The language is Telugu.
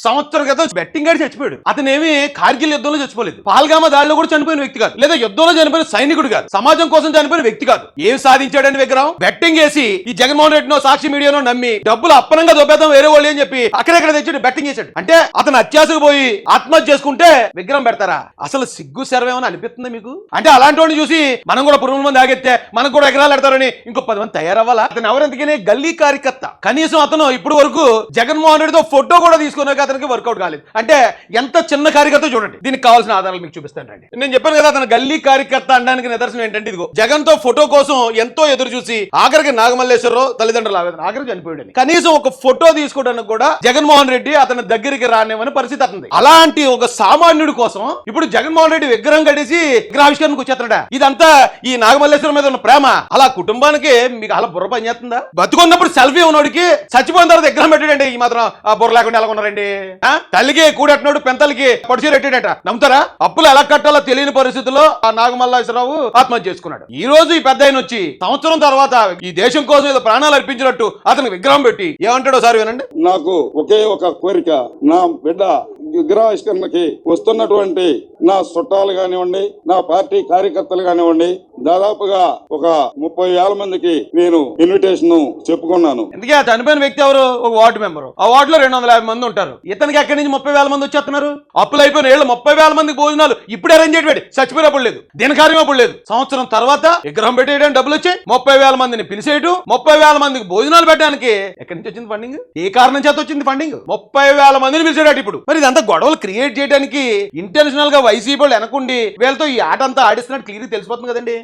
సంవత్సరం క్రితం బెట్టింగ్ గాడి చచ్చిపోయాడు. అతనేమి కార్గిల్ యుద్ధంలో చచ్చిపోలేదు, పహల్గామా దాడిలో కూడా చనిపోయిన వ్యక్తి కాదు, లేదా యుద్ధంలో చనిపోయిన సైనికుడు కాదు, సమాజం కోసం చనిపోయిన వ్యక్తి కాదు. ఏం సాధించాడని విగ్రహం? బెట్టింగ్ వేసి ఈ జగన్మోహన్ రెడ్డినో సాక్షి మీడియానో నమ్మి డబ్బులు అప్పనంగా దొబ్బేద్దాం వేరే వాళ్ళు అని చెప్పి అక్కడెక్కడ తెచ్చాడు, బెట్టింగ్ చేశాడు. అంటే అతను అత్యాశకు పోయి ఆత్మహత్య చేసుకుంటే విగ్రహం పెడతారా? అసలు సిగ్గు శర్వేమని అనిపిస్తుంది మీకు? అంటే అలాంటి వాడిని చూసి మనం కూడా పురుగుల మంది ఆగెత్తే మనకు కూడా ఎకరాలు పెడతారని ఇంకో 10 మంది తయారవ్వాలా? అతను ఎవరెందుకనే గల్లీ కార్యకర్త. కనీసం అతను ఇప్పుడు వరకు జగన్మోహన్ రెడ్డితో ఫోటో కూడా తీసుకున్నాక అతనికి వర్కౌట్ కాలేదు. అంటే ఎంత చిన్న కార్యకర్త చూడండి. దీనికి కావాల్సిన ఆధారాలు మీకు చూపిస్తాను రండి. నేను చెప్పాను కదా, అతను గల్లీ కార్యకర్త అనడానికి నిదర్శనం ఏంటంటే ఇదిగో, జగన్ తో ఫోటో కోసం ఎంతో ఎదురు చూసి ఆఖరికి నాగమల్లేశ్వరరావు తల్లిదండ్రులు ఆవేదన, ఆఖరికి చనిపోయాడు. కనీసం ఒక ఫోటో తీసుకోవడానికి కూడా జగన్మోహన్ రెడ్డి అతని దగ్గరికి రానివ్వని పరిస్థితి అతనిది. అలాంటి ఒక సామాన్యుడి కోసం ఇప్పుడు జగన్మోహన్ రెడ్డి విగ్రహం కట్టేసి విగ్రహావిష్కరణకు వచ్చేస్తాడా? ఇదంతా ఈ నాగమల్లేశ్వరం మీద ఉన్న ప్రేమ. అలా కుటుంబానికి మీకు అలా బుర్ర పని చేస్తుందా? బతుకున్నప్పుడు సెల్ఫీ ఉన్నోడికి చచ్చిపోయిన తర్వాత విగ్రహం పెట్టాడండి. ఈ మాత్రం ఆ బుర్ర లేకుండా ఎలా ఉన్నారండి? తల్లికి కూడెట్టినోడు పెంతలకి పొడిచి పెట్టాడట. నమ్ముతారా? అప్పులు ఎలా కట్టాలో తెలియని పరిస్థితుల్లో ఆ నాగమల్లేశ్వరరావు ఆత్మహత్య చేసుకున్నాడు. ఈ రోజు ఈ పెద్ద ఆయన వచ్చి సంవత్సరం తర్వాత ఈ దేశం కోసం ఏదో ప్రాణాలు అర్పించినట్టు అతనికి విగ్రహం పెట్టి ఏమంటాడో సార్ వినండి. నాకు ఒకే ఒక కోరిక, నా బిడ్డ విగ్రహావిష్కరణకి వస్తున్నటువంటి నా చుట్టాలు కానివ్వండి, నా పార్టీ కార్యకర్తలు కానివ్వండి, దాదాపుగా ఒక 30,000 మందికి నేను ఇన్విటేషన్ చెప్పుకున్నాను. ఎందుకే ఆ చనిపోయిన వ్యక్తి ఎవరు? ఒక వార్డు మెంబర్. ఆ వార్డులో 250 మంది ఉంటారు. ఇతనికి ఎక్కడి నుంచి 30,000 మంది వచ్చేస్తున్నారు? అప్పులు అయిపోయిన ఏళ్ళు 30,000 మందికి భోజనాలు ఇప్పుడే అరేంజ్ చేయడం, చచ్చిపోయినప్పుడు లేదు, దినకార్యం అప్పుడు లేదు. సంవత్సరం తర్వాత విగ్రహం పెట్టేయడం, డబ్బులు వచ్చి 30,000 మందిని పిలిచేయడం, 30,000 మందికి భోజనాలు పెట్టడానికి ఎక్కడి నుంచి వచ్చింది ఫండింగ్? ఏ కారణం చేత వచ్చింది ఫండింగ్? 30,000 మందిని పిలిచాడు. ఇప్పుడు మరి ఇదంతా గొడవలు క్రియేట్ చేయడానికి ఇంటెన్షనల్ గా వైసీపీ వాళ్ళు వెనకుండి వీళ్ళతో ఈ ఆట అంతా ఆడిస్తున్నట్టు క్లియర్ తెలిసిపోతుంది కదండి.